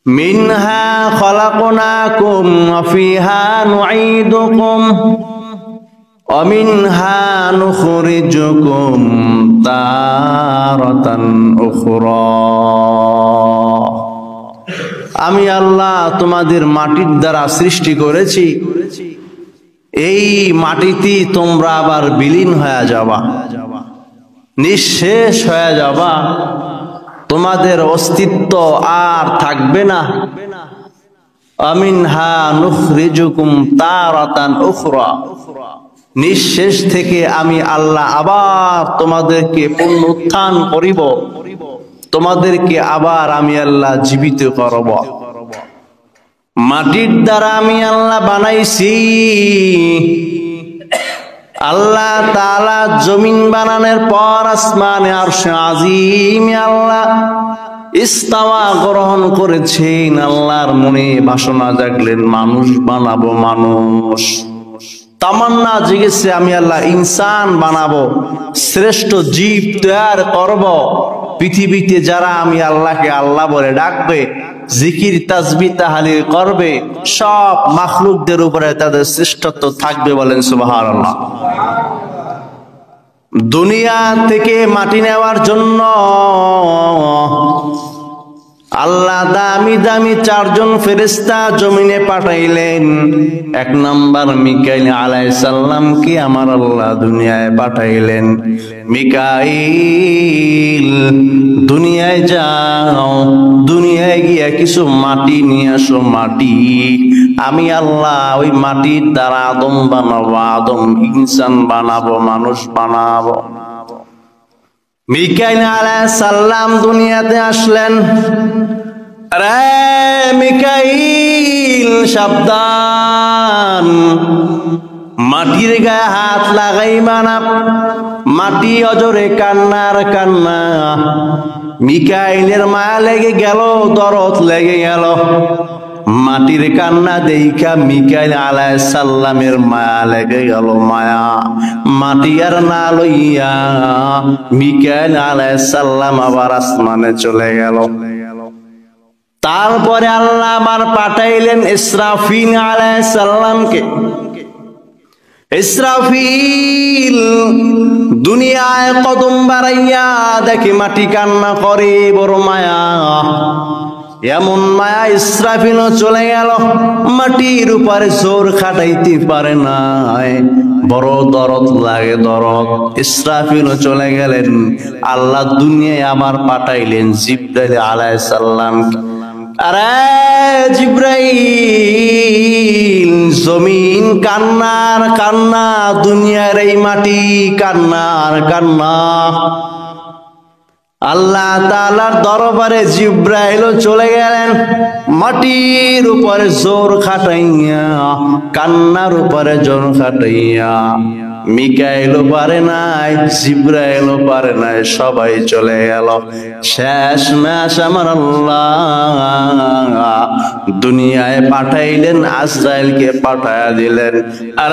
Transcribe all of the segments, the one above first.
মিনহা খলাকনাকুম ওয়া ফিহা নুঈদুকুম ওয়া মিনহা নুখরিজুকুম তারাতান উখরা। আমি আল্লাহ তোমাদের মাটির দ্বারা সৃষ্টি করেছি, এই মাটিতে তোমরা আবার বিলীন হয়ে যাবা, নিঃশেষ হয়ে যাবা, তোমাদের অস্তিত্ব আর থাকবে না। আমিনহা নুখরিজুকুম তারাতান উখরা, নিঃশেষ থেকে আমি আল্লাহ আবার তোমাদেরকে পুনরুত্থান করিব, তোমাদেরকে আবার আমি আল্লাহ জীবিত করব। মাটির দ্বারা আমি আল্লাহ বানাইছি। আল্লাহ তাআলা জমিন বানানোর পর আসমানে আরশে আজিমে আল্লাহ ইস্তাওয়া গ্রহণ করেছেন। আল্লাহর মনে বাসনা জাগলেন মানুষ বানাবো, মানুষ তামান্না জেগেছে আমি আল্লাহ ইনসান বানাবো, শ্রেষ্ঠ জীব তৈরি করব। পৃথিবীতে যারা আমি আল্লাহকে আল্লাহ বলে ডাকবে, জিকির তাসবিহ তাহলিল করবে, সব মাখলুকদের উপরে তাদের শ্রেষ্ঠত্ব থাকবে, বলেন সুবহানাল্লাহ। দুনিয়া থেকে মাটি নেওয়ার জন্য আল্লাহ দামি দামি চারজন ফেরেশতা জমিনে পাঠাইলেন। এক নাম্বার মিকাইল আলাইহিস সালামকে আমার আল্লাহ দুনিয়ায় পাঠাইলেন। মিকাইল, দুনিয়ায় যাও, দুনিয়ায় গিয়া কিছু মাটি নিয়ে আসো। মাটি আমি আল্লাহ ওই মাটির দ্বারা আদম বানাবো, আদম ইনসান বানাবো, মানুষ বানাবো। মিকাইল আলাইহিস সালাম দুনিয়াতে আসলেন। রে মিকাইল, সাবধান, মাটির গায়ে হাত লাগাইবা না। মাটি অজরে কান্নার কান্না। মিকাইলের মায়া লেগে গেল, দরদ লেগে গেল। মাটির কান্না দেইখা মিকাইল আলাইহিস সালামের মায়া লেগে গেল, মায়া। মাটি আর না লইয়া মিকাইল আলাইহিস সালাম আবার আসমানে চলে গেল। তারপরে আল্লাহ আবার পাঠাইলেন ইসরাফিল আলাইহিস সালামকে। ইসরাফিল দুনিয়ায় কদম বাড়াইয়া দেখে মাটি কান্না করে, বড় মায়া। এমন মায়া ইসরাফিলও চলে গেল, মাটির উপরে জোর খাটাইতে পারে না, বড় দরদ লাগে, দরদ। ইসরাফিলও চলে গেলেন। আল্লাহ দুনিয়ায় আবার পাঠাইলেন জিবরাইল আলাইহিস সালামকে। আরে জিবরাইল, জমিন কান্নার কান্না, দুনিয়ার এই মাটি কান্নার কান্না। আল্লাহ তাআলার দরবারে জিবরাইল চলে গেলেন, মাটির উপরে জোর খাটাইয়া, কান্নার উপরে জোর খাটাইয়া। মিকাইলও পারে নাই, জিবরাইলও পারে নাই, সবাই চলে গেল। শেষ মেশ আমার আল্লাহ দুনিয়ায় পাঠাইলেন, আজরাইলকে পাঠায়া দিলেন। আর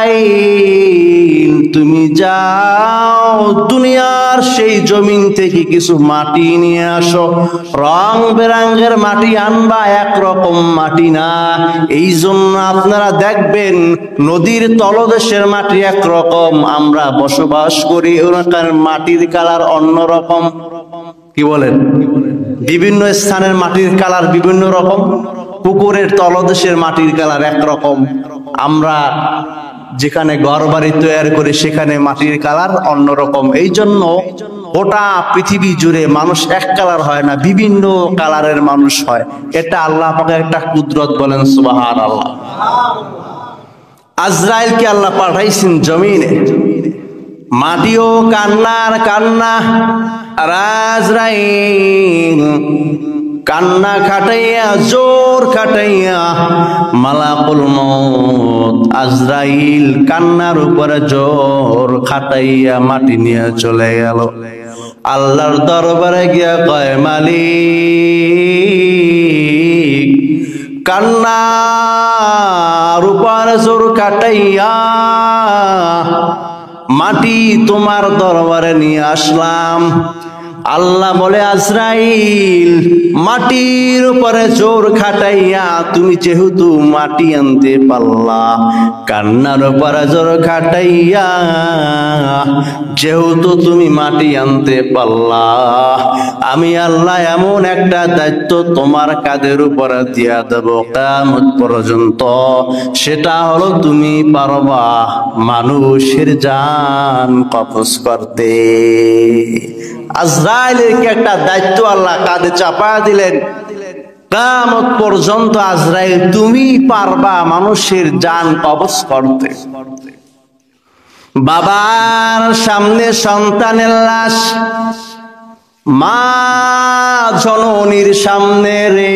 আজরাইল, তুমি যাও দুনিয়ার সেই জমিন থেকে কিছু মাটি নিয়ে আসো। রং বেরঙের মাটি আনবা, একরকম মাটি না। এই জন্য আপনারা দেখবেন নদীর তলদেশের মাটি একরকম, আমরা বসবাস করি ওখানকার মাটির কালার অন্যরকম। কি বলেন? বিভিন্ন স্থানের মাটির কালার বিভিন্ন রকম। পুকুরের তলদেশের মাটির কালার একরকম। আমরা যেখানে ঘর বাড়ি তৈরি করি সেখানে মাটির কালার অন্যরকম। এই জন্য গোটা পৃথিবী জুড়ে মানুষ এক কালার হয় না, বিভিন্ন কালারের মানুষ হয়। এটা আল্লাহ পাকের একটা কুদরত, বলেন সুবহানাল্লাহ। আজরাইলকে আল্লাহ পাঠাইছেন জমিনে, মাটিও কান্নার কান্না। আর আজরাইল কান্না খাটাইয়া, জোর খাটাইয়া, মালাকুল মউত আজরাইল কান্নার উপরে জোর খাটাইয়া মাটি নিয়ে চলে গেল। আল্লাহর দরবারে গিয়া কয়, মালিক, কান্নার উপরে জোর খাটাইয়া মাটি তোমার দরবারে নিয়ে আসলাম। আল্লাহ বলে আজরাইল মাটির উপরে জোর খাটাইয়া তুমি যেহেতু মাটি আনতে পারলা, কান্নার উপরে জোর খাটাইয়া যেহেতু তুমি মাটি আনতে পারলা, আমি আল্লাহ এমন একটা দায়িত্ব তোমার কাঁধের উপরে দিয়া দেব কিয়ামত পর্যন্ত। সেটা হলো তুমি পারবা মানুষের জান কবজ করতে। আজরাইলকে একটা দায়িত্ব আল্লাহ কাঁধে চাপা দিলেন, কিয়ামত পর্যন্ত আজরাইল তুমি পারবা মানুষের জান কবজ করতে। বাবার সামনে সন্তানের লাশ, মা জননীর সামনে রে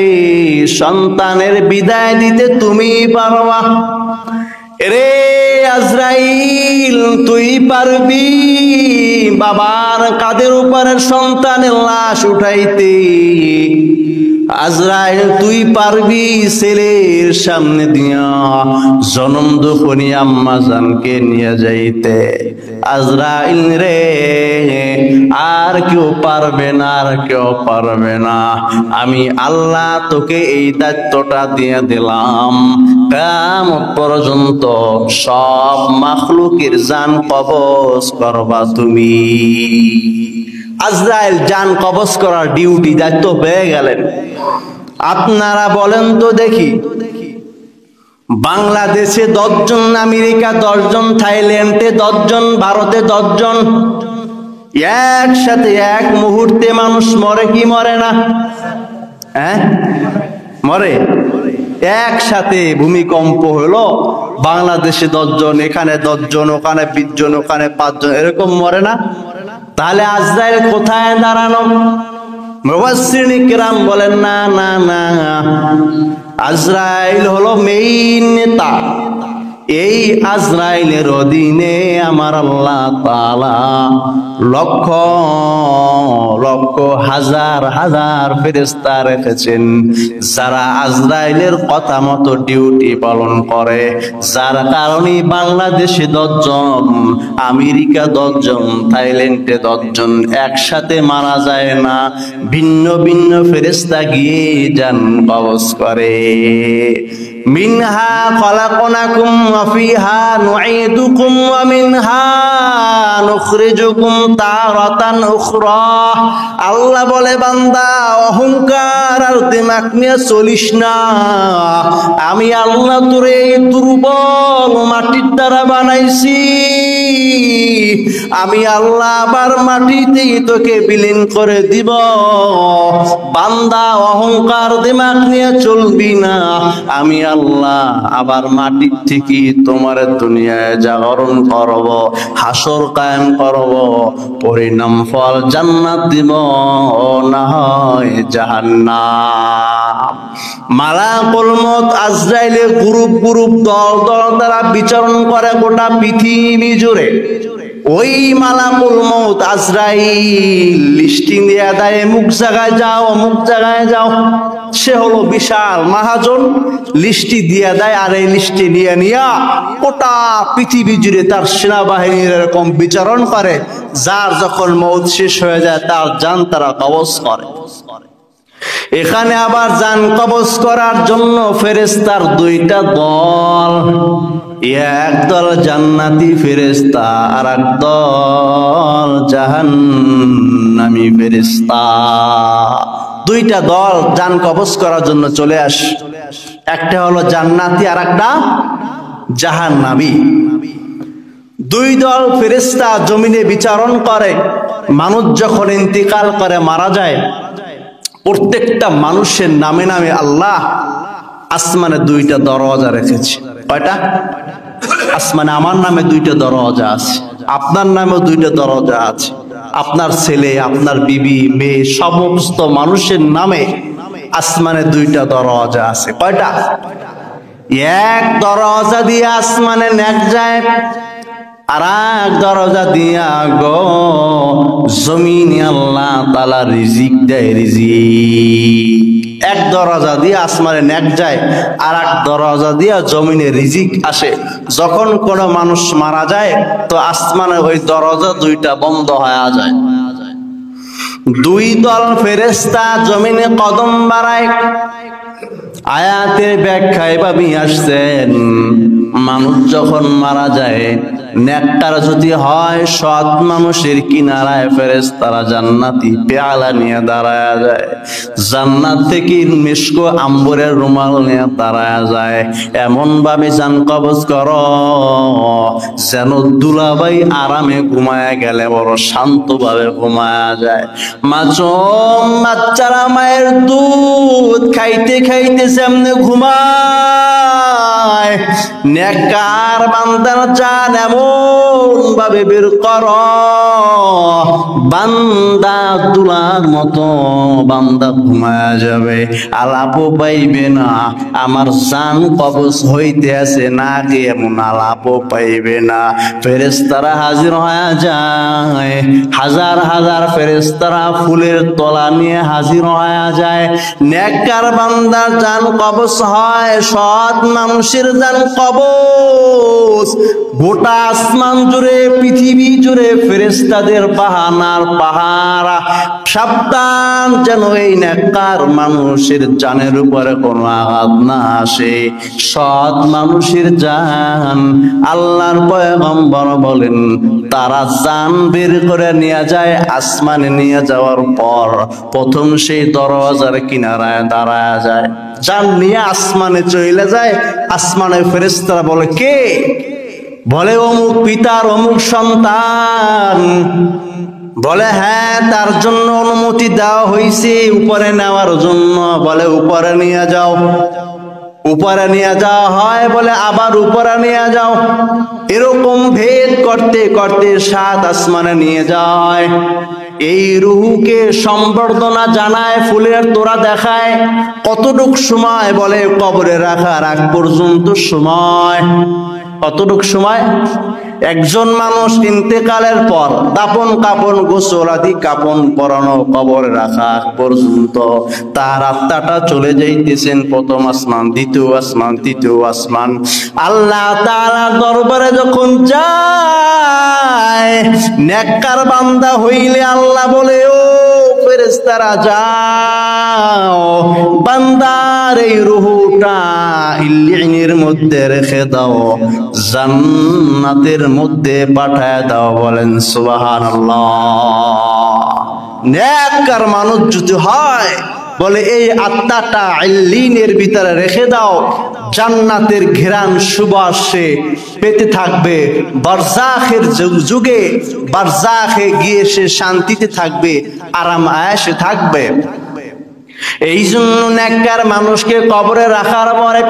সন্তানের বিদায় দিতে তুমি পারবা। রে আজরাইল তুই পারবি বাবার কাঁধের উপরে সন্তানের লাশ উঠাইতে? আজরাইল তুই পারবি ছেলের সামনে দিয়া জনম দুঃখনী আম্মা জানকে নিয়ে যাইতে? আজরাইল রে আর কেউ পারবে না, আর কেউ পারবে না। আমি আল্লাহ তোকে এই দায়িত্বটা দিয়ে দিলাম, কিয়ামত পর্যন্ত সব মাখলুকের জান কবজ করবা তুমি। আজরাইল জান কবজ করার ডিউটি দায়িত্ব পেয়ে গেলেন। আপনারা বলেন তো দেখি, বাংলাদেশে 10 জন, আমেরিকা 10 জন, থাইল্যান্ডে 10 জন, ভারতে 10 জন, একসাথে এক মুহূর্তে মানুষ মরে কি মরে না? হ্যাঁ মরে। একসাথে ভূমিকম্প হলো, বাংলাদেশে 10 জন, এখানে 10 জন, ওখানে 20 জন, ওখানে 5 জন, এরকম মরে না? তাহলে আজরাইল কোথায় দাঁড়ানো? মুফাসসিরিন কিরাম বলেন না না না, আজরাইল হলো মেইন নেতা। এই আজরাইলের অধীনে আমার আল্লাহ তাআলা লক্ষ লক্ষ হাজার হাজার ফেরেশতা রেখেছেন, যারা আজরাইলের কথা মতো ডিউটি পালন করে। যার কারণে বাংলাদেশে 10 জন, আমেরিকা 10 জন, থাইল্যান্ডে 10 জন একসাথে মারা যায় না, ভিন্ন ভিন্ন ফেরেশতা গিয়ে জান কবজ করে। মিনহা খলাকনাকুম ওয়া ফিহা নুঈদুকুম ওয়া মিনহা নুখরিজুকুম তারাতান উখরা। আল্লাহ বলে বান্দা অহংকার আর দিমাগ নিয়ে চলিস না, আমি আল্লাহ তোরে এই দুর্বল মাটির দ্বারা বানাইছি, আমি আল্লাহ আবার মাটিতেই তোকে বিলীন করে দিব। বান্দা অহংকার দিমাগ নিয়ে চলবি না, আমি আল্লাহ আবার মাটির থেকে তোমার দুনিয়ায় জাগরণ করব, হাসর কায়েম করব, পরিণাম ফল জান্নাত দিব না হয় জাহান্নাম। মালাকুল মউত আজরাইলের গ্রুপ গ্রুপ দল দল তারা বিচরণ করে গোটা পৃথিবী জুড়ে। ওই মালাকুল মউত আজরাইল লিস্টিং দিয়ে দেয়, অমুক জায়গায় যাও, অমুক জায়গায় যাও। সে হলো বিশাল মহাজন, লিস্টি দিয়ে দেয়, আর এই লিস্টি নিয়ে নিয়া গোটা পৃথিবী জুড়ে তার সেনাবাহিনীর এরকম বিচরণ করে। যার যখন মউত শেষ হয়ে যায় তার জান তারা কবজ করে। এখানে আবার জান কবজ করার জন্য ফেরেশতার 2টা দল, এক দল জান্নাতি ফেরেশতা আর এক দল জাহান্নামী ফেরেশতা। 2টা দল জান কবজ করার জন্য চলে আসে, একটা হলো জান্নাতি আর একটা জাহান্নামী। 2 দল ফেরেশতা জমিনে বিচারণ করে। মানুষ যখন ইন্তিকাল করে মারা যায়, প্রত্যেকটা মানুষের নামে নামে আল্লাহ আসমানে 2টা দরওয়াজা রেখেছে। কয়টা? আসমানে আমার নামে 2টা দরওয়াজা আছে, আপনার নামেও 2টা দরওয়াজা আছে, আপনার ছেলে, আপনার বিবি, মেয়ে, সমস্ত মানুষের নামে আসমানে 2টা দরওয়াজা আছে। কয়টা? এক দরওয়াজা দিয়ে আসমানে নেক যায়, আর এক দরজা দিয়া গো জমিনে আল্লাহ তাআলা রিজিক দেয়। রিজিক এক দরজা দিয়ে আসমানে নেক যায়, আর এক দরজা দিয়া জমিনে রিজিক আসে। যখন কোন মানুষ মারা যায় তো আসমানে ওই দরজা 2টা বন্ধ হয়ে যায়। দুই দল ফেরেশতা জমিনে কদম বাড়ায়। আয়াতের ব্যাখ্যায় ভাবি আসছেন, মানুষ যখন মারা যায়, নেককার যদি হয়, সৎ মানুষের কিনারায় ফেরেশতারা জান্নাতি পেয়ালা নিয়ে দাঁড়ায় যায়, জান্নাত থেকে মিশক আম্বরের রুমাল নিয়ে দাঁড়ায় যায়। এমন ভাবে জান কবজ কর যেন দুলাভাই আরামে ঘুমায়া গেলে বড় শান্ত ভাবে ঘুমায়া যায়। মাসুম বাচ্চারা মায়ের দুধ খাইতে খাইতে যেমনে ঘুমায়, নেককার বান্দার জান এমন ভাবে বের কর বান্দা দুলার মতো বান্দা ঘুমায়া যাবে, আলাপও পাইবে না, আমার জান কবজ হইতে আছে না কে এমন আলাপও পাইবে না। ফেরেশতারা হাজির হয়ে যায়, হাজার হাজার ফেরেশতারা ফুলের তলা নিয়ে হাজির হয়ে যায়। নেককার বান্দার জান কবজ হয়, সৎ মানুষের জান কবজ। গোটা আসমান জুড়ে পৃথিবী জুড়ে ফেরেশতাদের বাহানার পাহাড়। সাবধান যেন এই নেককার মানুষের জানের উপরে কোনো আঘাত না আসে। সৎ মানুষের জান আল্লাহর পয়গম্বর বলেন, তারা জান বের করে নিয়ে যায়, আসমানে নিয়ে যাওয়ার পর প্রথম সেই দরওয়াজার কিনারায় দাঁড়ায় যায়, জান নিয়ে আসমানে চলে যায়। আসমানে ফেরেশতারা বলে, কে? বলে অমুক পিতার অমুক সন্তান। বলে হ্যাঁ, তার জন্য অনুমতি দেওয়া হয়েছে উপরে নেওয়ার জন্য। বলে উপরে নিয়ে যাও। উপরে নিয়ে যাওয়া হয়, বলে আবার উপরে নিয়ে যাও। এরকম ভেদ করতে করতে 7 আসমানে নিয়ে যাওয়া হয়। এই রুহুকে সম্বর্ধনা জানায়, ফুলের তোড়া দেখায়। কতটুক সময়? বলে কবরে রাখার আগ পর্যন্ত সময়। কতটুক সময়? একজন মানুষ ইন্তেকালের পর দাপন কাপন গোসল আদি কাপন পরানো কবরে রাখা পর্যন্ত তার আত্মাটা চলে যাইতেছেন প্রথম আসমান, দ্বিতীয় আসমান, তৃতীয় আসমান। আল্লাহ তাআলার দরবারে যখন যায়, নেককার বান্দা হইলে আল্লাহ বলে, ও ফেরেশতারা যাও, বান্দার এই রূহটা ইল্লিনের মধ্যে রেখে দাও, জান্নাতের মধ্যে পাঠায় দাও। বলেন সুবহানাল্লাহ। নেককার মানুষ যদি হয়, বলে এই আত্মাটা ইল্লিনের ভিতরে রেখে দাও, জান্নাতের ঘেরান সুবাসে পেতে থাকবে। বারজাখের যুগে বারজাখে গিয়ে সে শান্তিতে থাকবে, আরাম আয়েশে থাকবে। এই জন্য নেককার মানুষকে কবরে রাখার পরে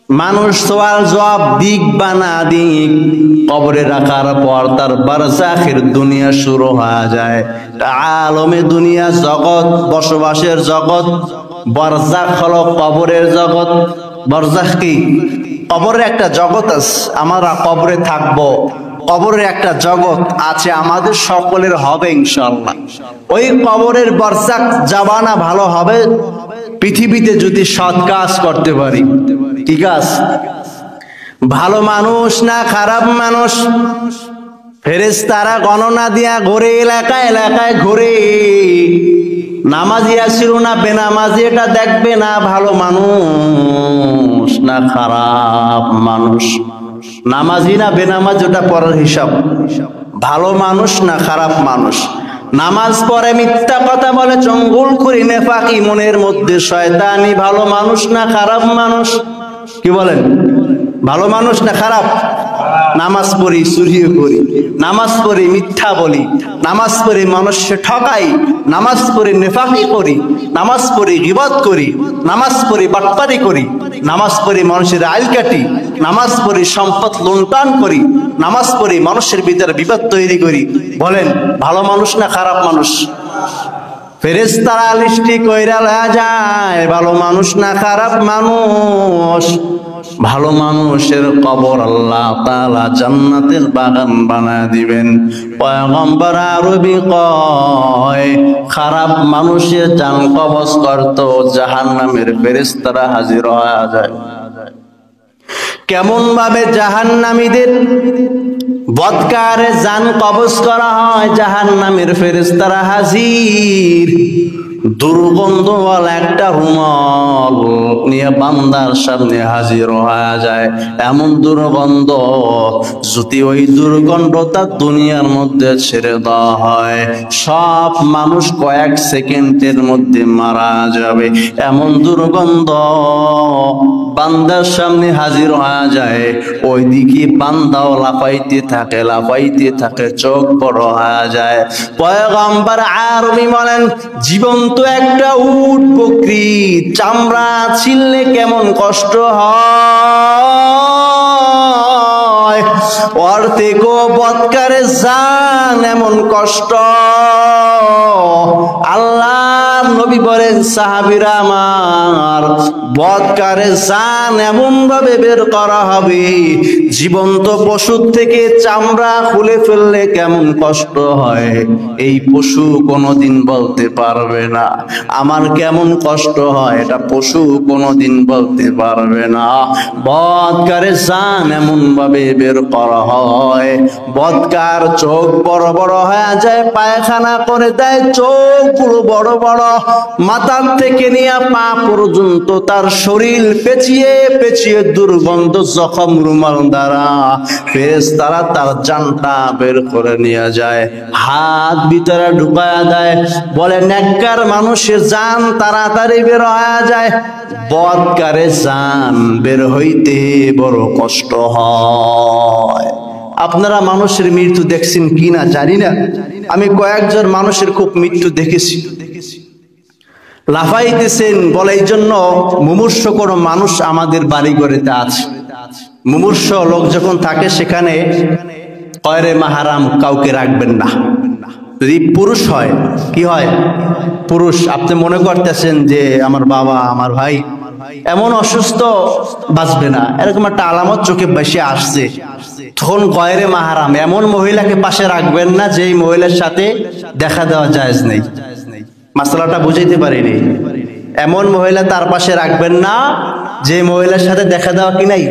মানুষ সওয়াল জবাব দিক বা না দিক, কবরে রাখার পর তার বারজাখের দুনিয়া শুরু হয়ে যায়। আলমে দুনিয়া জগৎ, বসবাসের জগৎ। বারজাখ হলো কবরের জগৎ। বারজাখ কি? কবরের একটা জগৎ আছে, আমরা কবরে থাকবো। কবরের একটা জগৎ আছে, আমাদের সকলের হবে ইনশাআল্লাহ। ওই কবরের বারজাখ জাবানা ভালো হবে পৃথিবীতে যদি সৎ কাজ করতে পারি। ঠিক আছে? ভালো মানুষ না খারাপ মানুষ? ফেরেশতারা গণনা দিয়া ঘুরে, এলাকায় এলাকায় ঘুরে, নামাজি আসিল না বেনামাজি এটা দেখবে না, ভালো মানুষ না খারাপ মানুষ। নামাজি না বেনামাজি ওটা পরের হিসাব। ভালো মানুষ না খারাপ মানুষ? নামাজ পড়ে মিথ্যা কথা বলে, চঙ্গুল করি নেফাকি মনের মধ্যে শয়তানি, ভালো মানুষ না খারাপ মানুষ? কি বলেন? ভালো মানুষ না খারাপ? নামাজ পড়ি, চুরিও করি, নামাজ পড়ি মিথ্যা বলি, নামাজ পড়ি মানুষকে ঠকাই, নামাজ পড়ি নেফাকি করি, নামাজ পড়ি গীবত করি, নামাজ পড়ি বাটপারি করি, নামাজ পড়ি মানুষের আইল কাটি, নামাজ পড়ি সম্পদ লুণ্ঠন করি, নামাজ পড়ি মানুষের ভিতরে বিপদ তৈরি করি। বলেন ভালো মানুষ না খারাপ মানুষ? ফেরেশতারা লিস্টি কইরা লয়া যায়, ভালো মানুষ না খারাপ মানুষ? ভালো মানুষের কবর আল্লাহ তাআলা জান্নাতের বাগান বানায় দিবেন। পয়গম্বর আরবি কয়, খারাপ মানুষের জান কবজ করত জাহান্নামের ফেরেশতারা হাজির হয়ে যায়। কেমন ভাবে জাহান্নামীদের বদকারে জান কবজ করা হয়, জাহান্নামের ফেরেশতারা হাজির। দুর্গন্ধওয়ালা একটা রুমাল নিয়ে বান্দার সামনে হাজির হয়ে যায়। এমন দুর্গন্ধ, যদি ওই দুর্গন্ধটা দুনিয়ার মধ্যে ছেড়ে দেওয়া হয়, সব মানুষ কয়েক সেকেন্ডের মধ্যে মারা যাবে। এমন দুর্গন্ধ বান্দার সামনে হাজির হয়ে যায়। ওইদিকে বান্দাও লাফাইতে থাকে, চোখ বড় হয়ে যায়। পয়গম্বর আরবি বলেন, জীবন্ত একটা উট বকরি চামড়া ছিললে কেমন কষ্ট হয়, ওর থেকেও বদকারে জান এমন কষ্ট। আল্লাহর নবী বলেন, সাহাবীরা আমার, বদকারে জান এমন ভাবে বের করা হবে, জীবন্ত পশু থেকে চামড়া খুলে ফেললে কেমন কষ্ট হয়, এই পশু কোনোদিন বলতে পারবে না। আমার কেমন কষ্ট হয়, এটা পশু কোনোদিন বলতে পারবে না। বদকারে জান এমন ভাবে বের করা হয়, বদকার চোখ বড় বড় হয়ে যায়, পায়খানা করে দেয়, চোখ পুরো বড় বড়, মাথার থেকে নিয়ে পা পর্যন্ত তার শরীর পেঁচিয়ে পেঁচিয়ে দুর্গন্ধ জখম রুমাল দ্বারা ফেরেশতারা তার জানটা বের করে নিয়ে যায়, হাত ভিতরে ঢুকায়া দেয়। বলে, নেককার মানুষের জান তাড়াতাড়ি বের হয়ে যায়, বদকারে জান বের হইতে বড় কষ্ট হয়। আপনারা মানুষের মৃত্যু দেখছেন কিনা জানি না, আমি কয়েকজন মানুষের খুব মৃত্যু দেখেছি। লাফাইতেছেন বলে, এই জন্য মুমূর্ষ কোন মানুষ আমাদের বাড়ি ঘরেতে আছে। মুমূর্ষ লোক যখন থাকে সেখানে গয়রে মাহরাম কাউকে রাখবেন না। যদি পুরুষ হয়, কি হয়, পুরুষ, আপনি মনে করতেছেন যে আমার বাবা আমার ভাই এমন অসুস্থ, বাঁচবে না, এরকম একটা আলামত চোখে বেশি আসছে, তখন গয়রে মাহরাম এমন মহিলাকে পাশে রাখবেন না যেই মহিলার সাথে দেখা দেওয়া জায়েজ নেই। মাসলাটা বুঝাইতে পারিনি। এমন মহিলা তার পাশে রাখবেন না যে মহিলার সাথে দেখা দেওয়া কি নাই,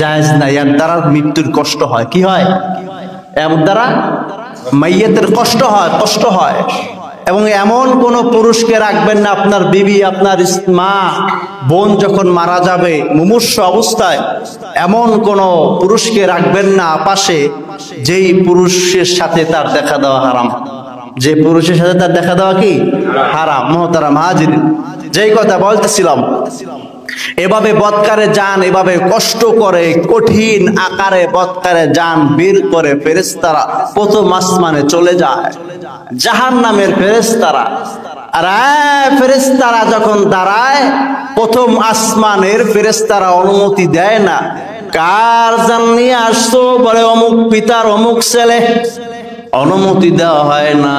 জায়েজ নাই। এর দ্বারা মৃত্যুর কষ্ট হয়, কি হয়, এর দ্বারা মাইয়াতের কষ্ট হয়। এবং এমন কোন পুরুষকে রাখবেন না, আপনার বিবি, আপনার মা, বোন যখন মারা যাবে মুমূর্ষ অবস্থায়, এমন কোন পুরুষকে রাখবেন না পাশে যেই পুরুষের সাথে তার দেখা দেওয়া হারাম। যে পুরুষের সাথে তার দেখা দেওয়া কি হারাম। মুহতারাম হাজিরিন, যেই কথা বলতেছিলাম, এভাবে বদকারে জান এভাবে কষ্ট করে কঠিন আকারে বদকারে জান বের করে ফেরেশতারা প্রথম আসমানে চলে যায়, জাহান্নামের ফেরেশতারা। আর ফেরেশতারা যখন দাঁড়ায়, প্রথম আসমানের ফেরেশতারা অনুমতি দেয় না। কার জান নিয়ে আসছো, বলে অমুক পিতার অমুক ছেলে। অনুমতি দেওয়া হয় না,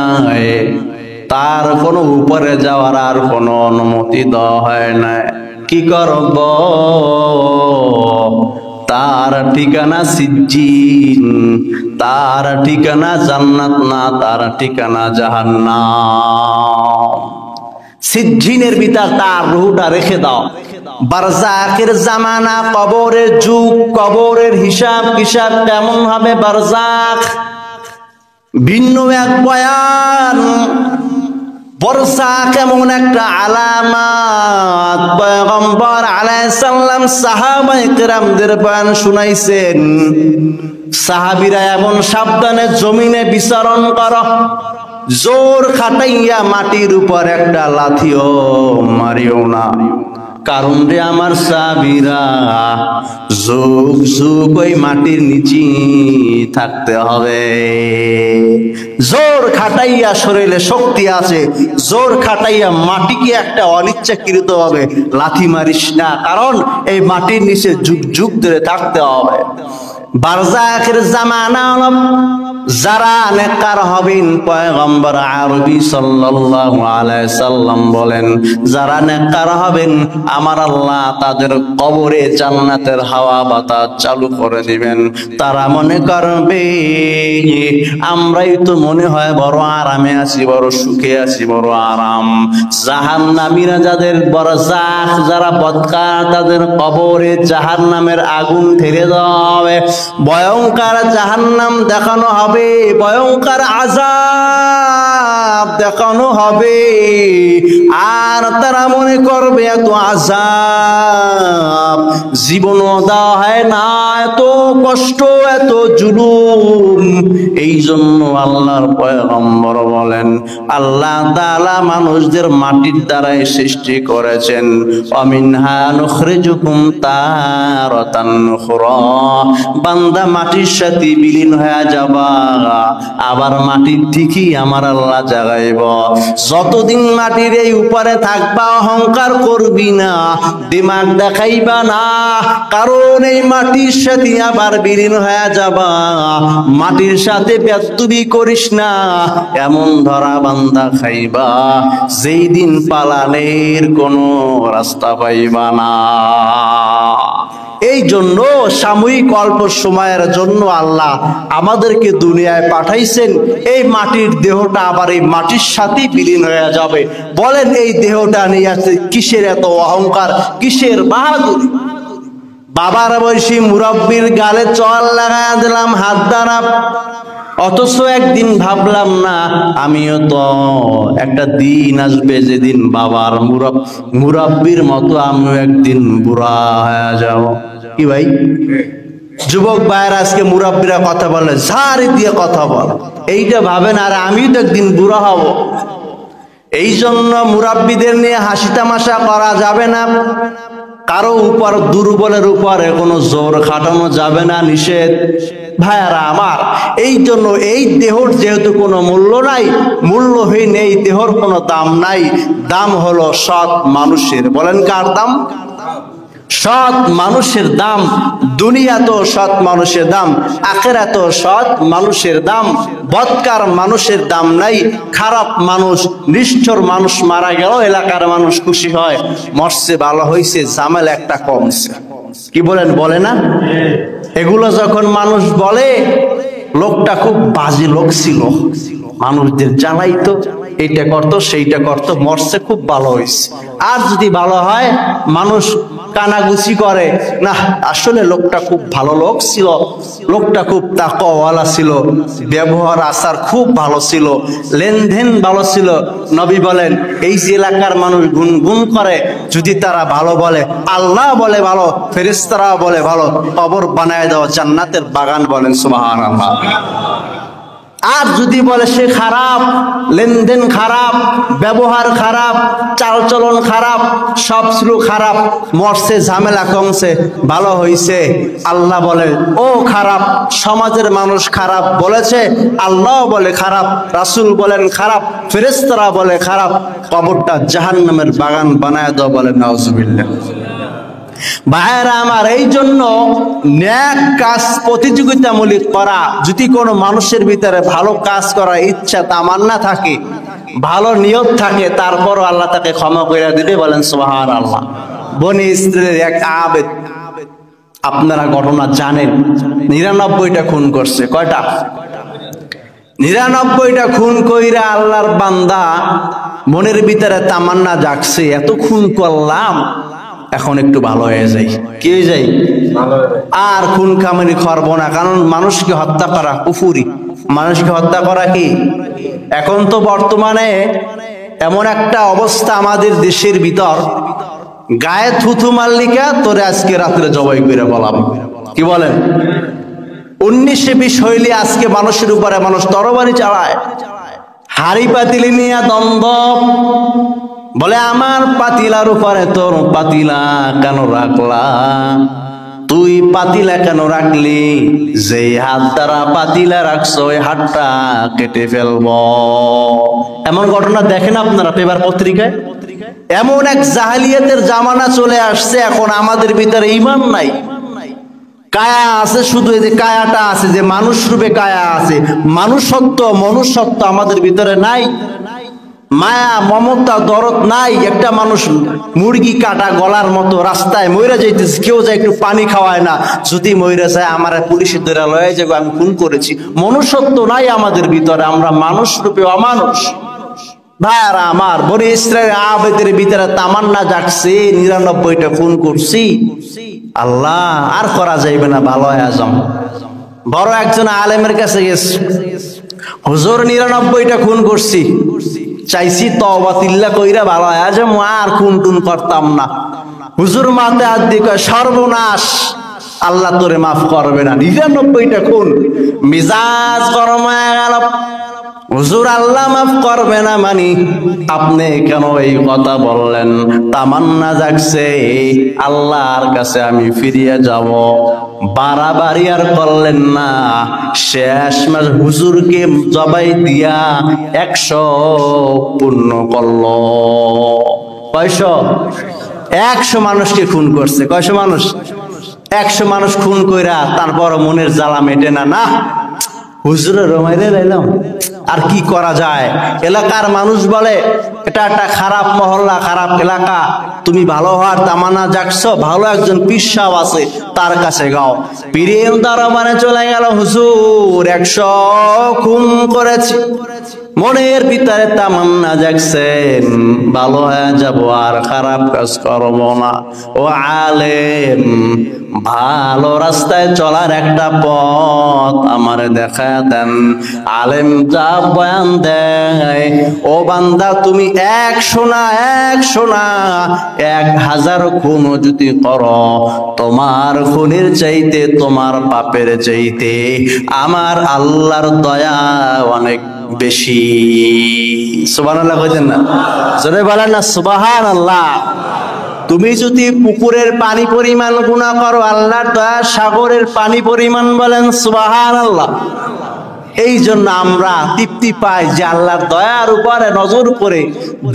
তার কোনো উপরে যাওয়ার আর কোনো অনুমতি দেওয়া হয় না। কি করব, তার ঠিকানা সিজ্জিন, তার ঠিকানা জান্নাত না, তার ঠিকানা জাহান্নাম। সিজ্জিনের ভিতর তার রূহটা রেখে দাও। বারজাকের জামানা, কবরের যুগ, কবরের হিসাব কিসাব কেমন হবে, বারজাক ভিন্ন এক বয়ান। বরজাক এমন একটা আলামত, পয়গম্বর আলাইহিস সালাম সাহাবায়ে কেরামদের বয়ান শুনাইছেন। সাহাবীরা এমন সাবধানে জমিনে বিচরণ করো, জোর খাটাইয়া মাটির উপর একটা লাথিও মারিও না, কারণ রে আমার সাহাবীরা যুগ যুগ ওই মাটির নিচে থাকতে হবে। জোর খাটাইয়া, শরীরে শক্তি আছে, জোর খাটাইয়া মাটিকে একটা অনিচ্ছাকৃত ভাবে লাথি মারিস না, কারণ এই মাটির নিচে যুগ যুগ ধরে থাকতে হবে। বারজাকের জামানা যারা নেককার হবেন, পয়গম্বর আরবি সাল্লাল্লাহু আলাইহি সাল্লাম বলেন, যারা নেককার হবেন আমার আল্লাহ তাদের কবরে জান্নাতের হাওয়া বাতাস চালু করে দিবেন। তারা মনে করবে আমরাই তো মনে হয় বড় আরামে আছি, বড় সুখে আছি, বড় আরাম। জাহান্নামীরা যাদের বরজাখ, যারা বদকার, তাদের কবরে জাহান্নামের আগুন ঠেলে দেওয়া হবে, ভয়ঙ্কর জাহান্নাম দেখানো হবে, ভয়ঙ্কর আযাব দেখানো হবে। আর তারা মনে করবে এত আযাব জীবনও দেওয়া হয় না, এত কষ্ট, এত জুলুম। এই জন্য আল্লাহর পয়গম্বর বলেন, আল্লাহ তাআলা মানুষদের মাটির দ্বারাই সৃষ্টি করেছেন। অমিনহা নুখরিজুকুম তারাতান উখরা, বান্দা মাটির সাথে বিলীন হয়ে যাবা, আবার মাটির ঠিকই আমার আল্লাহ জাগাইব। যতদিন মাটির এই উপরে থাকবা অহংকার করবি না, দিমাগ দেখাইবা না, কারণ এই মাটির সাথে আবার বিলীন হয়ে যাবা। মাটির সাথে বেয়াদবি করিস না, এমন ধরা বান্দা খাইবা যেই দিন পালানের কোনো রাস্তা পাইবা না। এই জন্য সাময়িক অল্প সময়ের জন্য আল্লাহ আমাদেরকে দুনিয়ায় পাঠাইছেন। এই মাটির দেহটা আবার এই মাটির সাথে বিলীন হয়ে যাবে। বলেন এই দেহটা নিয়ে আছে কিসের এত অহংকার, কিসের বাহাদুরি? বাবার বয়সী মুরব্বীর গালে চল লাগায় দিলাম হাত দ্বারা, অথচ একদিন ভাবলাম না আমিও তো একটা দিন আসবে যেদিন বাবার মুরব্বীর মতো আমিও একদিন বুড়া হয়ে যাব। কি ভাই, যুবক ভাইয়েরা আজকে মুরব্বীরা কথা বলে ঝাড়ি দিয়ে কথা বল, এইটা ভাবেন আর আমিও তো একদিন বুড়া হব। এই জন্য মুরব্বীদের নিয়ে হাসি তামাশা করা যাবে না, কারো উপর দুর্বলের উপরে কোনো জোর খাটানো যাবে না, নিষেধ। ভাইয়ারা আমার, এই জন্য এই দেহর যেহেতু কোনো মূল্য নাই, মূল্যহীন এই দেহর কোনো দাম নাই। দাম হলো সৎ মানুষের। বলেন কার দাম? সৎ মানুষের দাম। দুনিয়া তো সৎ মানুষের দাম, আখিরাত তো সৎ মানুষের দাম। বদকার মানুষের দাম নাই। খারাপ মানুষ, নিষ্ঠুর মানুষ মারা গেল এলাকার মানুষ খুশি হয়, মরছে ভালো হয়েছে, ঝামেলা একটা কমছে। কি বলেন, বলে না? এগুলো যখন মানুষ বলে লোকটা খুব বাজে লোক ছিল, মানুষদের জ্বালাইতো, এইটা করতো সেইটা করতো, মরছে খুব ভালো হয়েছে। আর যদি ভালো হয় মানুষ কানাগুচি করে, না আসলে লোকটা খুব ভালো লোক ছিল, লোকটা খুব তাকওয়ালা ছিল, ব্যবহার আচার খুব ভালো ছিল, লেনদেন ভালো ছিল। নবী বলেন এই যে এলাকার মানুষ গুনগুন করে, যদি তারা ভালো বলে, আল্লাহ বলে ভালো, ফেরেশতারা বলে ভালো, কবর বানায় দেওয়া জান্নাতের বাগান। বলেন সুবহানাল্লাহ। আর যদি বলে সে খারাপ, লেনদেন খারাপ, ব্যবহার খারাপ, চালচলন খারাপ, সব ছিল খারাপ, মরছে ঝামেলা কমছে ভালো হইছে, আল্লাহ বলে ও খারাপ, সমাজের মানুষ খারাপ বলেছে, আল্লাহ বলে খারাপ, রাসূল বলেন খারাপ, ফেরেশতারা বলে খারাপ, কবরটা জাহান্নামের বাগান বানায় দাও। বলেন নাউজুবিল্লাহ। ভাইয়েরা আমার, এই জন্য ন্যাক কাজ প্রতিযোগিতামূলক করা, যদি কোনো মানুষের ভিতরে ভালো কাজ করার ইচ্ছা তামান্না থাকে, ভালো নিয়ত থাকে, তারপরও আল্লাহ তাকে ক্ষমা করে দিবে। বলেন সুবহানাল্লাহ। বনি ইসরাইলের এক আবেদ, আপনারা ঘটনা জানেন, 99টা খুন করছে। কয়টা? 99টা খুন কইরা আল্লাহর বান্দা মনের ভিতরে তামান্না জাগছে, এত খুন করলাম, এখন একটু ভালো হয়ে যাই। কি হয়ে যাই? আর খুন খামারি করবো না, কারণ মানুষকে হত্যা করা কুফরি, মানুষকে হত্যা করা কি। এখন তো বর্তমানে এমন একটা অবস্থা আমাদের দেশের ভিতর, গায়ে থুথু মারলিকা তোরে আজকে রাত্রে জবাই করে বলাম। কি বলেন? 19-20 হইলে আজকে মানুষের উপরে মানুষ তরবারি চালায়, হাড়ি পাতিলি নিয়ে দ্বন্দ্ব, বলে আমার পাতিলার উপরে তোর পাতিলা কেন রাখলা, তুই পাতিলা কেন রাখলি, যে হাত দ্বারা পাতিলা রাখছো ওই হাতটা কেটে ফেলব। এমন ঘটনা দেখেন আপনারা পেপার পত্রিকায়। এমন এক জাহেলিয়াতের জামানা চলে আসছে, এখন আমাদের ভিতরে ঈমান নাই, কায়া আছে, শুধু এই যে কায়াটা আছে, যে মানুষ রূপে কায়া আছে, মনুষ্যত্ব আমাদের ভিতরে নাই। মায়া, মমতা, দরদ নাই। একটা মানুষ মুরগি কাটা গলার মতো রাস্তায় মইরা যাইতেছে, কেউ যায় একটু পানি খাওয়ায় না, যদি মইরা যায় আমার পুলিশের ধরে লয়ে যাবে, আমি খুন করেছি। মনুষ্যত্ব নাই আমাদের ভিতরে, আমরা মানুষ রূপে অমানুষ। ভাইয়ারা আমার, বনি ইসরায়েল আবেদের ভিতরে তামান্না জাগছে, 99টা খুন করছি, আল্লাহ আর করা যাইবে না, ভালো আজম। বড় একজন আলেমের কাছে গেছে, হুজুর 99টা খুন করছি, চাইছি তওবা তিল্লা কইরা ভালো আজম আর খুন টুন করতাম না। হুজুর মাথে হাত দিয়ে কয়, সর্বনাশ, আল্লাহ তোরে মাফ করবে না, 99টা খুন। মিজাজ গরম হয়ে গেল, হুজুর আল্লাহ মাফ করবে না মানি আপনি কেন এই কথা বললেন? তামান্না জাগছে আল্লাহর কাছে আমি ফিরিয়ে যাব। বাড়াবাড়ি আর করলেন না, শেষ মাস হুজুরকে জবাই দিয়া 100 পূর্ণ করলো। কয়শো? 100 মানুষকে খুন করছে। কয়শো মানুষ? 100 মানুষ খুন কইরা তারপর মনের জ্বালা মেটে না, না হুজুরের রমাইরে লাইলাম, আর কি করা যায়? এলাকার মানুষ বলে এটা একটা খারাপ মহল্লা, খারাপ এলাকা, তুমি ভালো হওয়ার তামান্না জাগছো, ভালো একজন পীর সাহেব আছে, তার কাছে গাও। পীরের দরবারে চলে গেল, হুজুর 100 খুন করেছি, মনের ভিতরে তামান্না জাগছেন ভালো হয়ে যাব, আর খারাপ কাজ করব না। ও আলেম, ভালো রাস্তায় চলার একটা পথ আমারে দেখা দেন। আলেম যা বয়ান দেয়, ও বান্দা তুমি 100 না 1000 খুন যদি করো, তোমার খুনের চাইতে, তোমার পাপের চাইতে আমার আল্লাহর দয়া অনেক বেশি। সুবহানাল্লাহ কইতেন না? জোরে বলেন না সুবহানাল্লাহ। তুমি যদি পুকুরের পানি পরিমাণ গুনাহ করো, আল্লাহর দয়া সাগরের পানি পরিমাণ, বলেন সুবহানাল্লাহ। এই জন্য আমরা তৃপ্তি পাই যে আল্লাহর দয়ার উপরে নজর করে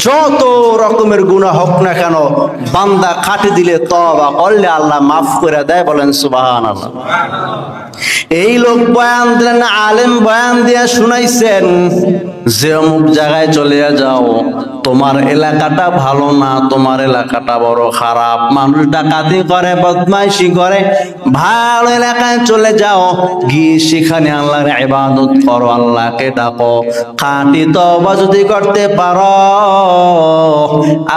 যত রকমের গুনাহ হোক না কেন, বান্দা খাটে দিলে তওবা করলে আল্লাহ মাফ করে দেয়, বলেন সুবহানাল্লাহ। এই লোক বয়ান দিলেন, আলেম বয়ান দিয়া শুনাইছেন যে অমুক জায়গায় চলে যাও, তোমার এলাকাটা ভালো না, তোমার এলাকাটা বড় খারাপ, মানুষ ডাকাতি করে, বদমাইশি করে, ভালো এলাকায় চলে যাও, গিয়ে সেখানে আল্লাহর ইবাদত করো, আল্লাহকে ডাকো, খাঁটি তওবা যদি করতে পারো,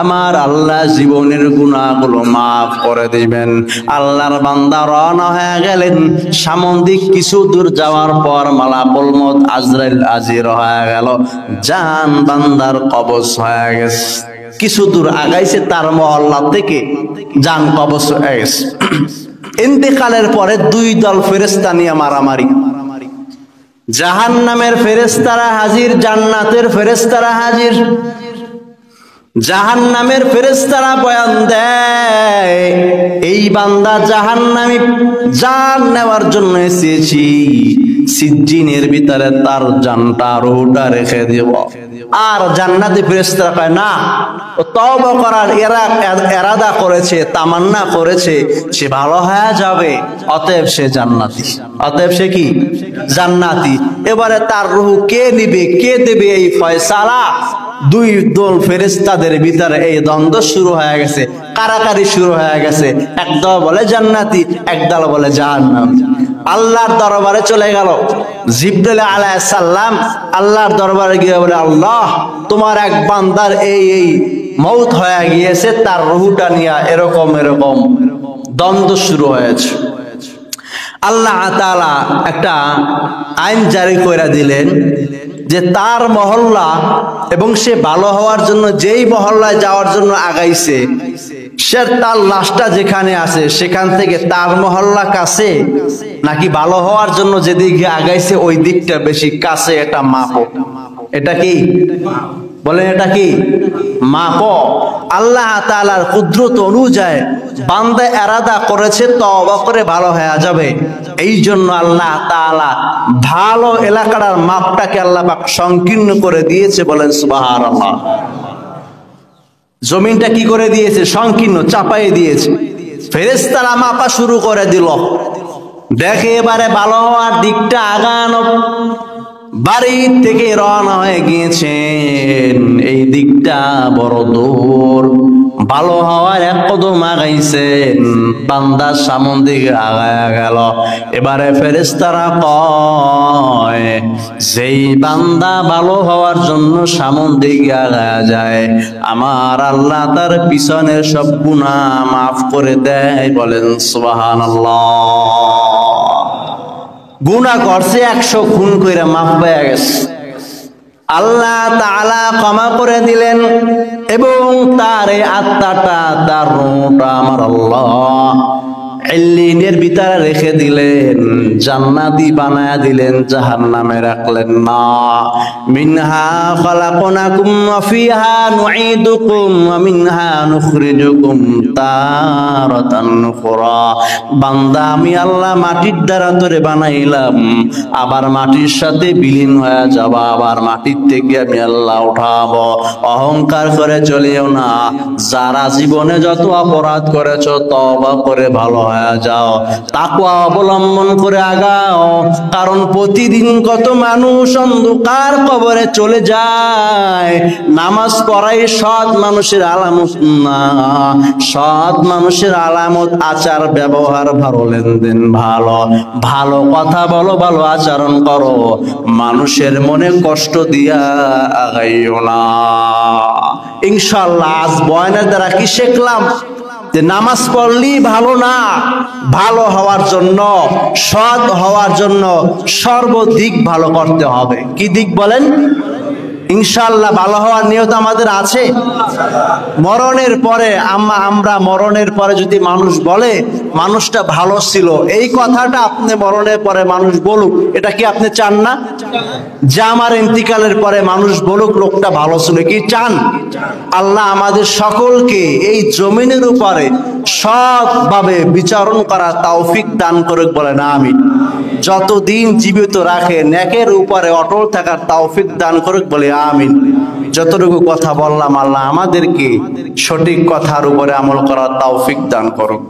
আমার আল্লাহ জীবনের গুনাহগুলো মাফ করে দিবেন। আল্লাহর বান্দা রওনা হয়ে গেলেন। সামন্দিক কিছু দূর যাওয়ার পর মালাকুল মউত আজরাইল হাজির হয়ে গেল, জান বান্দার কবজ হয়ে গেছে। কিছু দূর আগাইছে, তার মহল্লা থেকে জান কবজ হয়ে গেছে। ইন্তেকালের পরে 2 দল ফেরেশতা নিয়ে মারামারি। জাহান্নামের ফেরেশতারা হাজির, জান্নাতের ফেরেশতারা হাজির। জাহান্নামের ফেরেশতারা বয়ান দেয়, এই বান্দা জাহান্নামী, জান নেওয়ার জন্য এসেছি, সিজ্জিনের ভিতরে তার জানটা, রূহটা রেখে দেব। আর জান্নাতি ফেরেশতারা কয় না, ও তওবা করার ইরাদা করেছে, তামান্না করেছে, সে ভালো হয়ে যাবে, অতএব সে জান্নাতি। অতএব সে কি? জান্নাতি। এবারে তার রূহ কে নিবে, কে দেবে, এই ফয়সালা 2 দল ফেরেশতাদের ভিতরে এই দ্বন্দ্ব শুরু হয়ে গেছে, কারাকারি শুরু হয়ে গেছে। এক দল বলে জান্নাতি, এক দল বলে জাহান্নামী। আল্লাহর দরবারে চলে গেল জিবরাইল আলাইহিস সালাম। আল্লাহর দরবারে গিয়ে বলে, আল্লাহ, তোমার এক বান্দার এই মওত হয়ে গিয়েছে, তার রূহটা নিয়ে এরকম এরকম দ্বন্দ্ব শুরু হয়েছে। আল্লাহ তাআলা একটা আইন জারি করে দিলেন যে তার মহল্লা এবং সে ভালো হওয়ার জন্য যেই মহল্লায় যাওয়ার জন্য আগাইছে, সে তার লাশটা যেখানে আছে সেখান থেকে তার মহল্লা কাছে নাকি ভালো হওয়ার জন্য যেদিকে আগাইছে ওই দিকটা বেশি কাছে, এটা মাপো। এটা কি বলেন? এটা কি মাপো? আল্লাহ তাআলার কুদরত অনুযায়ী বান্দা ইরাদা করেছে তওবা করে ভালো হয়ে যাবে, এই জন্য আল্লাহ তাআলা ভালো এলাকার মাপটাকে আল্লাহ পাক সংকীর্ণ করে দিয়েছে, বলেন সুবহানাল্লাহ। জমিনটা কি করে দিয়েছে? সংকীর্ণ, চাপাই দিয়েছে। ফেরেশতারা মাপা শুরু করে দিল, দেখে এবারে ভালো হওয়ার দিকটা আগানো, বাড়ির থেকে রওনা হয়ে গিয়েছেন। এই দিকটা বড় দূর, ভালো হওয়ার এক কদম আগাইছেন, বান্দার সামন দিকে আগায়া গেল। এবারে ফেরেশতারা কয়, যেই বান্দা ভালো হওয়ার জন্য সামন দিকে আগায়া যায়, আমার আল্লাহ তার পিছনের সব গুনাহ মাফ করে দেয়। বলেন সুবহানাল্লাহ। গুনাহ করছে 100 খুন কইরা মাফ পেয়ে গেছে, আল্লাহ তাআলা ক্ষমা করে দিলেন এবং তার এই আত্মাটা, তার রূহটা আমার আল্লাহ ইল্লিনের ভিতরে রেখে দিলেন, জান্নাতি বানায়া দিলেন, জাহান্নামে রাখলেন না। মিনহা খালাকনাকুম ওয়া ফিহা নুঈদুকুম ওয়া মিনহা নুখরিজুকুম তারাতান উখরা। বান্দা আমি আল্লাহ মাটির দ্বারা তোরে বানাইলাম, আবার মাটির সাথে বিলীন হয়ে যাবা, আবার মাটির থেকে আমি আল্লাহ উঠাবো। অহংকার করে চলিও না, যারা জীবনে যত অপরাধ করেছো তওবা করে ভালো হয়ে যাও, তাকওয়া অবলম্বন করে আগাও। কারণ প্রতিদিন কত মানুষ অন্ধকার কবরে চলে যায়। নামাজ পড়াই সৎ মানুষের আলামত না, সৎ মানুষের আলামত আচার ব্যবহার ভালো, লেনদেন ভালো, ভালো কথা বলো, ভালো আচরণ করো, মানুষের মনে কষ্ট দিয়া আগাইও না। ইনশাআল্লাহ আজ বয়ানের দ্বারা কি শিখলাম? যে নামাজ পড়লেই ভালো না, ভালো হওয়ার জন্য, সৎ হওয়ার জন্য সর্বদিক ভালো করতে হবে। কি দিক বলেন? ইনশাআল্লাহ ভালো হওয়ার নিয়ত আমাদের আছে। মরণের পরে আমরা মরণের পরে যদি মানুষ বলে মানুষটা ভালো ছিল, এই কথাটা আপনি মরণের পরে মানুষ বলুক, এটা কি আপনি চান না? যে আমার ইন্তিকালের পরে মানুষ বলুক লোকটা ভালো ছিল, কি চান? আল্লাহ আমাদের সকলকে এই জমিনের উপরে সৎভাবে বিচারণ করা তৌফিক দান করুক, বলেন আমিন। যতদিন জীবিত রাখে নেকের উপরে অটল থাকার তৌফিক দান করুক, বলে আমিন। যতটুকু কথা বললাম আল্লাহ আমাদেরকে সঠিক কথার উপরে আমল করার তৌফিক দান করুক।